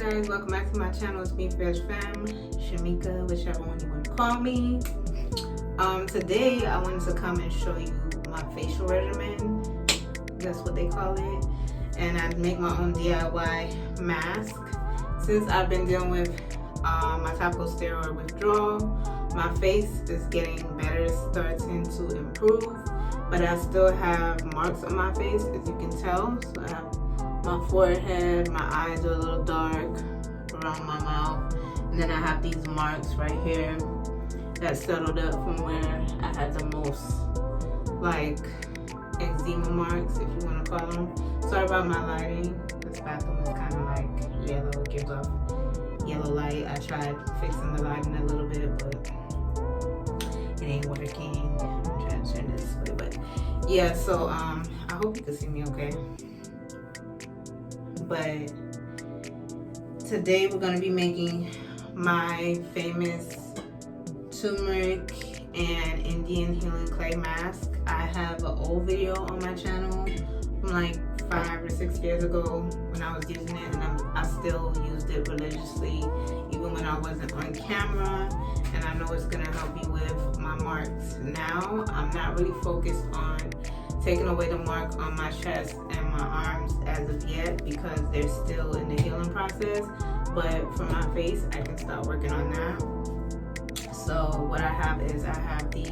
guys, welcome back to my channel. It's me, Fiers, Femme, Shamika, whichever one you want to call me. Today I wanted to come and show you my facial regimen. That's what they call it. And I make my own DIY mask. Since I've been dealing with my topical steroid withdrawal, my face is getting better, it's starting to improve, but I still have marks on my face, as you can tell. So I have my forehead, my eyes are a little dark around my mouth, and then I have these marks right here that settled up from where I had the most like eczema marks, if you want to call them. Sorry about my lighting. This bathroom is kind of like yellow, it gives off yellow light. I tried fixing the lighting a little bit, but it ain't working. I'm trying to turn this way, but yeah, so I hope you can see me okay. But today we're gonna be making my famous turmeric and Indian healing clay mask. I have an old video on my channel from like 5 or 6 years ago when I was using it, and I still used it religiously even when I wasn't on camera, and I know it's gonna help you with my marks. Now I'm not really focused on taking away the mark on my chest and my arms as of yet because they're still in the healing process, but for my face I can start working on that. So what I have is I have the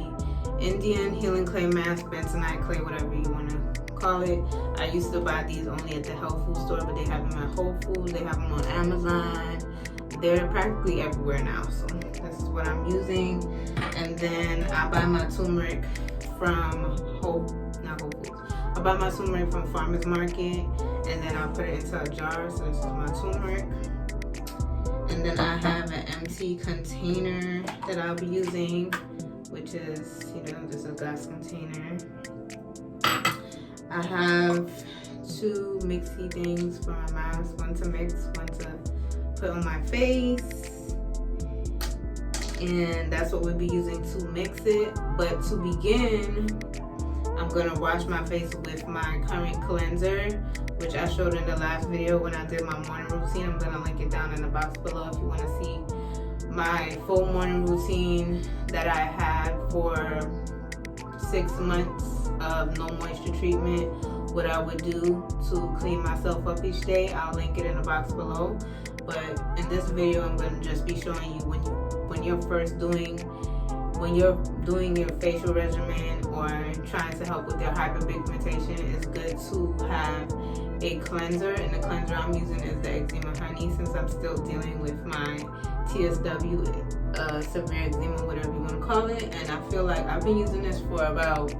Indian healing clay mask, bentonite clay, whatever you want to call it. I used to buy these only at the health food store, but they have them at Whole Foods, they have them on Amazon. They're practically everywhere now, so this is what I'm using. And then I buy my turmeric from I buy my turmeric from farmers market, and then I put it into a jar. So this is my turmeric. And then I have an empty container that I'll be using, which is, just a glass container. I have 2 mixy things for my mask, one to mix, one to put on my face. And that's what we'll be using to mix it. But to begin, I'm gonna wash my face with my current cleanser, which I showed in the last video when I did my morning routine. I'm gonna link it down in the box below if you wanna see my full morning routine that I had for 6 months of no moisture treatment, what I would do to clean myself up each day. I'll link it in the box below. But in this video, I'm gonna just be showing you when you're doing your facial regimen or trying to help with your hyperpigmentation, it's good to have a cleanser, and the cleanser I'm using is the eczema honey, since I'm still dealing with my TSW, severe eczema, whatever you want to call it. And I feel like I've been using this for about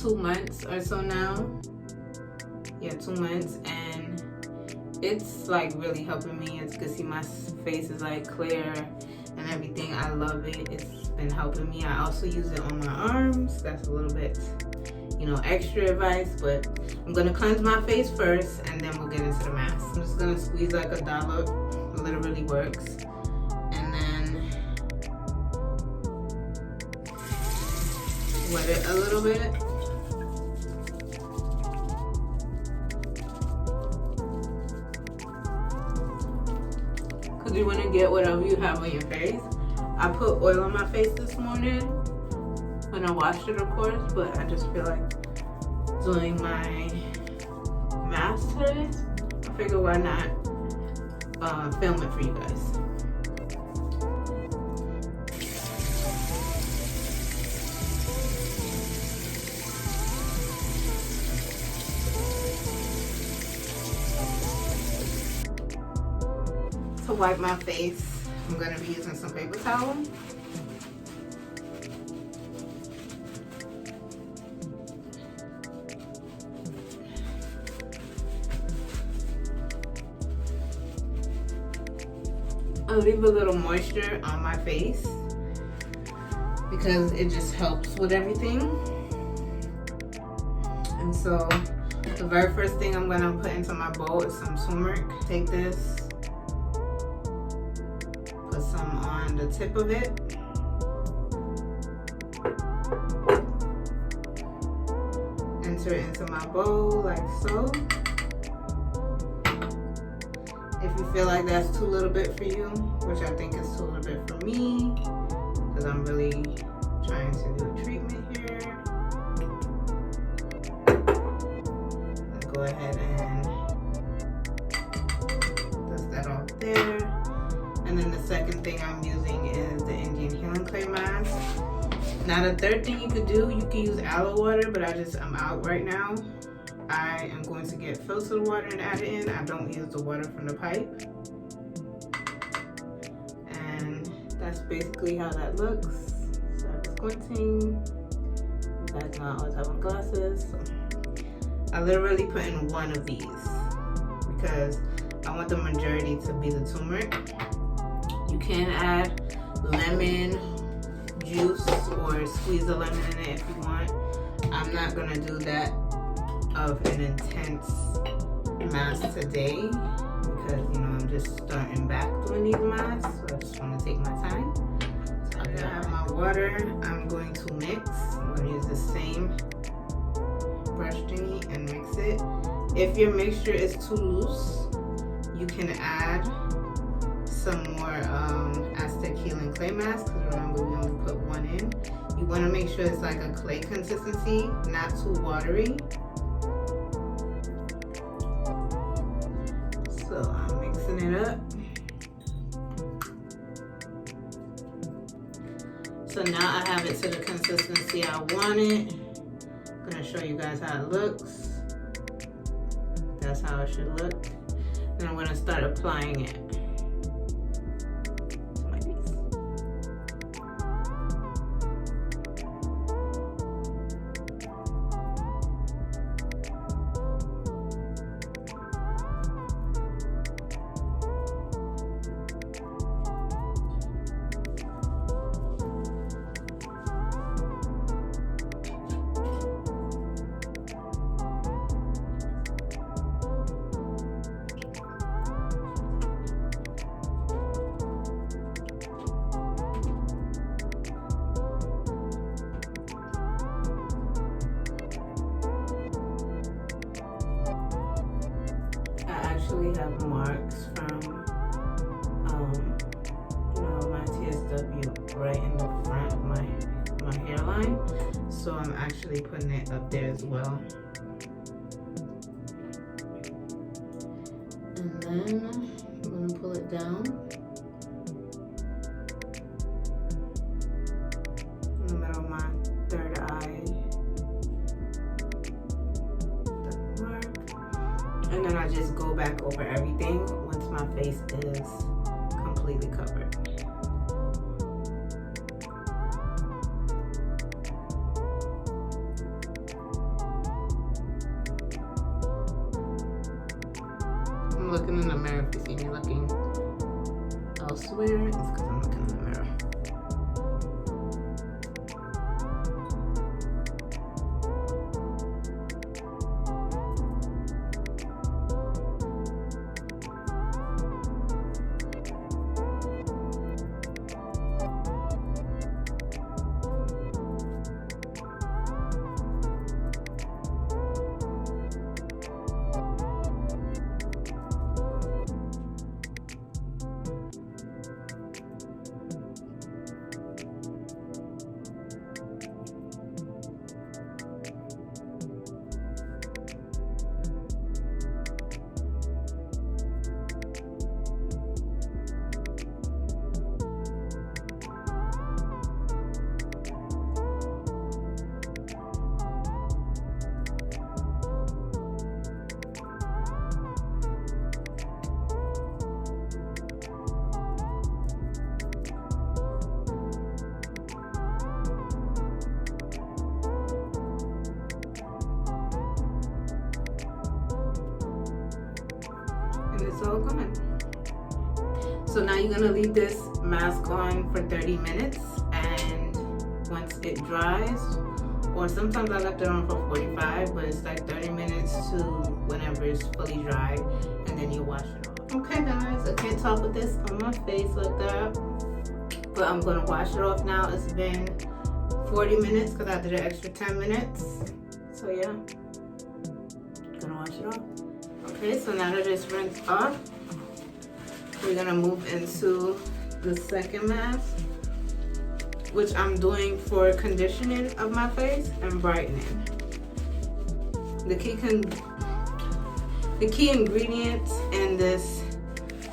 2 months or so now. Yeah, 2 months, and it's like really helping me. As you can see, my face is like clear and everything. I love it. It's been helping me. I also use it on my arms. That's a little bit, extra advice, but I'm gonna cleanse my face first and then we'll get into the mask. I'm just gonna squeeze like a dollop. It literally works. And then wet it a little bit. You want to get whatever you have on your face. I put oil on my face this morning when I washed it, of course, but I just feel like doing my mask today. I figure why not film it for you guys. To wipe my face, I'm going to be using some paper towel. I'll leave a little moisture on my face because it just helps with everything. And so the very first thing I'm going to put into my bowl is some turmeric. Take this, put some on the tip of it. Enter it into my bowl like so. If If you feel like that's too little bit for you, which I think is too little bit for me, because I'm really trying to do a treatment here. I'll go ahead and dust that off there. And then the second thing I'm using is the Indian Healing Clay Mask. Now the third thing you could do, you can use aloe water, but I'm out right now. I am going to get filtered water and add it in. I don't use the water from the pipe. And that's basically how that looks. So I'm squinting. You guys know I always have on glasses. So I literally put in one of these because I want the majority to be the turmeric. You can add lemon juice or squeeze the lemon in it if you want. I'm not gonna do that of an intense mask today because, you know, I'm just starting back doing these masks, so I just want to take my time. So I have my water. I'm going to mix. I'm going to use the same brush thingy and mix it. If your mixture is too loose, you can add some more Aztec Healing Clay Mask, because remember we only put one in. You want to make sure it's like a clay consistency, not too watery. So I'm mixing it up. So now I have it to the consistency I want it. I'm gonna show you guys how it looks. That's how it should look. Then I'm gonna start applying it to my piece. Have marks from you know, my TSW right in the front of my hairline, so I'm actually putting it up there as well. And then I'm gonna pull it down in the middle of my third eye. And then I just go back over everything once my face is completely covered. I'm looking in the mirror. If you see me looking elsewhere, it's because I'm looking in the mirror. It's all gone. So now you're gonna leave this mask on for 30 minutes, and once it dries, or sometimes I left it on for 45, but it's like 30 minutes to whenever it's fully dry, and then you wash it off. Okay guys, I can't talk with this on my face like that, but I'm gonna wash it off now. It's been 40 minutes because I did an extra 10 minutes. So yeah, gonna wash it off. Okay, so now that it's rinsed off, we're gonna move into the second mask, which I'm doing for conditioning of my face and brightening. The key ingredients in this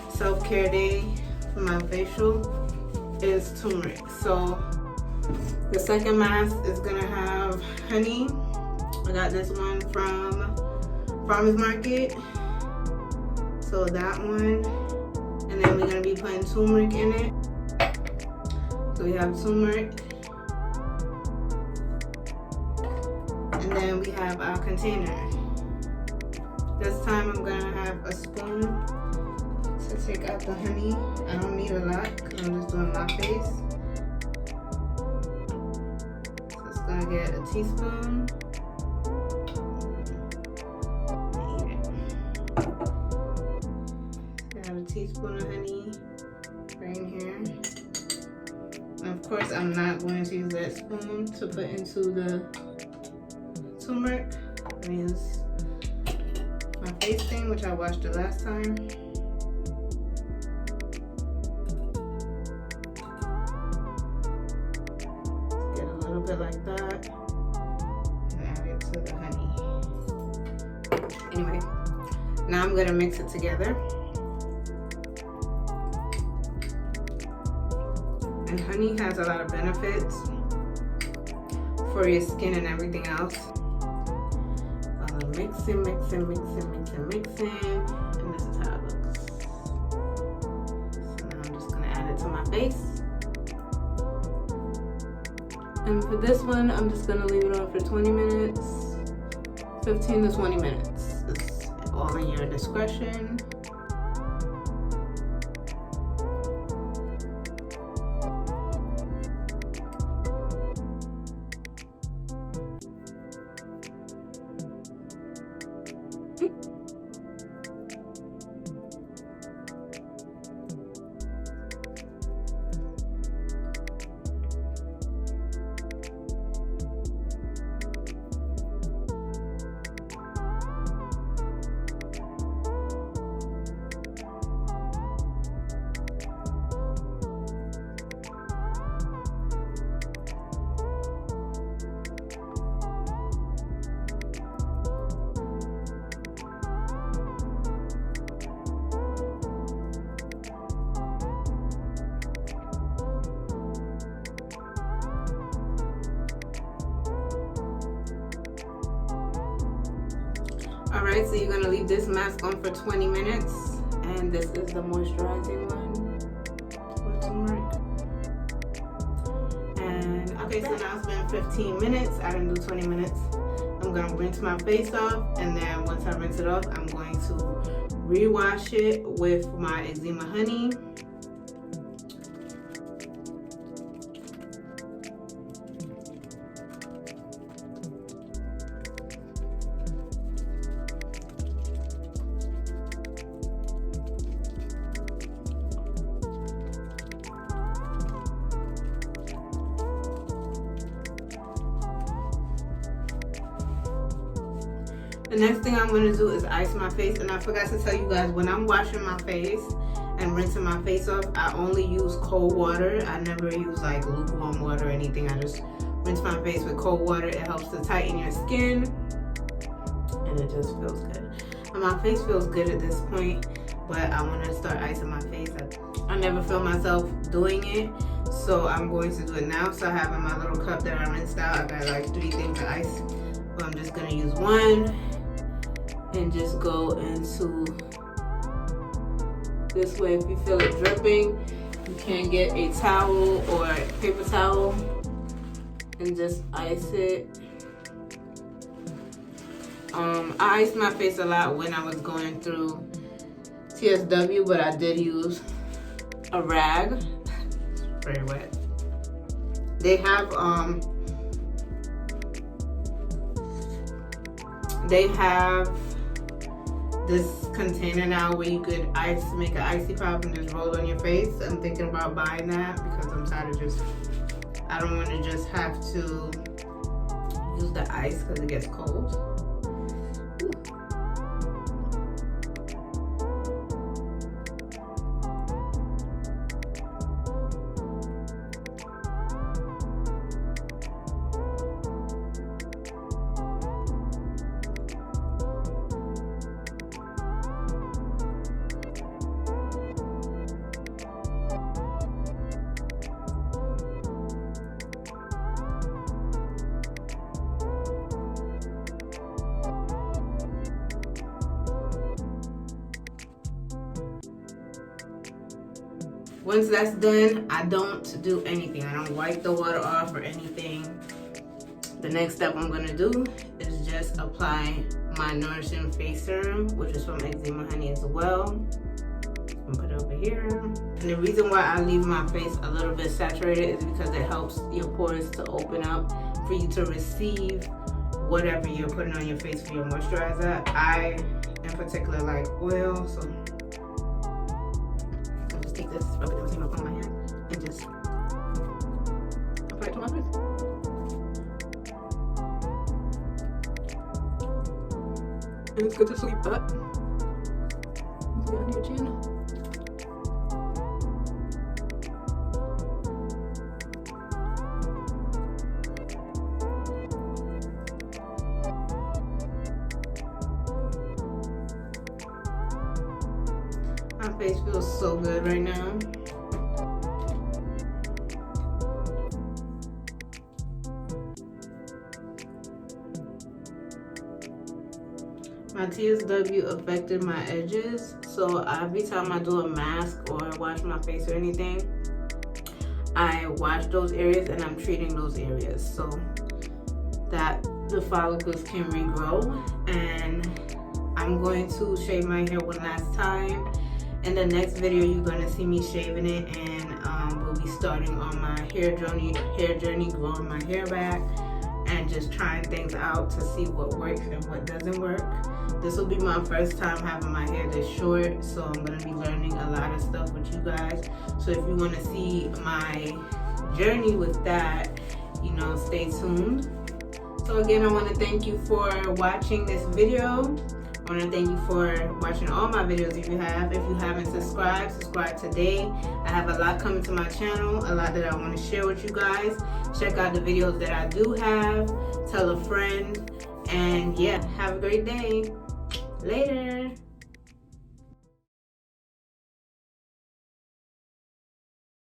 self-care day for my facial is turmeric. So the second mask is gonna have honey. I got this one from Farmer's Market. So that one. And then we're gonna be putting turmeric in it. So we have turmeric. And then we have our container. This time I'm gonna have a spoon to take out the honey. I don't need a lot because I'm just doing my face. So it's gonna get a teaspoon. A teaspoon of honey right in here. And of course, I'm not going to use that spoon to put into the turmeric. I'm going to use my face thing, which I washed the last time. Get a little bit like that and add it to the honey. Anyway, now I'm going to mix it together. And honey has a lot of benefits for your skin and everything else. I'm mixing, and this is how it looks. So now I'm just gonna add it to my face. And for this one, I'm just gonna leave it on for 20 minutes, 15 to 20 minutes. It's all in your discretion. Alright, so you're going to leave this mask on for 20 minutes. And this is the moisturizing one with turmeric. And okay, so now it's been 15 minutes. I didn't do 20 minutes. I'm going to rinse my face off. And then once I rinse it off, I'm going to rewash it with my eczema honey. The next thing I'm going to do is ice my face. And I forgot to tell you guys, when I'm washing my face and rinsing my face off, I only use cold water. I never use like lukewarm water or anything. I just rinse my face with cold water. It helps to tighten your skin and it just feels good. And my face feels good at this point, but I want to start icing my face. I never feel myself doing it, so I'm going to do it now. So I have in my little cup that I rinsed out, I got like 3 things to ice, but I'm just going to use one and just go into this way. If you feel it dripping, you can get a towel or a paper towel and just ice it. I iced my face a lot when I was going through TSW, but I did use a rag. It's very wet. They have this container now where you could make an icy pop and just roll on your face. I'm thinking about buying that because I'm tired of I don't want to just have to use the ice because it gets cold. Once that's done, I don't do anything. I don't wipe the water off or anything. The next step I'm gonna do is just apply my Nourishing Face Serum, which is from Eczema Honey as well. I'm gonna put it over here. And the reason why I leave my face a little bit saturated is because it helps your pores to open up for you to receive whatever you're putting on your face for your moisturizer. I, in particular, like oil, so I'll just take this, rub it on my hand, and just apply it to my face. And it's good to sleep, but it's on your chin. My face feels so good right now. My TSW affected my edges, so every time I do a mask or wash my face or anything, I wash those areas and I'm treating those areas so that the follicles can regrow. And I'm going to shave my hair one last time. In the next video, you're going to see me shaving it, and we'll be starting on my hair journey, growing my hair back and just trying things out to see what works and what doesn't work. This will be my first time having my hair this short, so I'm going to be learning a lot of stuff with you guys. So if you want to see my journey with that, you know, stay tuned. So again, I want to thank you for watching this video. I want to thank you for watching all my videos. If you haven't subscribed, subscribe today. I have a lot coming to my channel, a lot that I want to share with you guys. Check out the videos that I do have. Tell a friend. And yeah, have a great day. Later.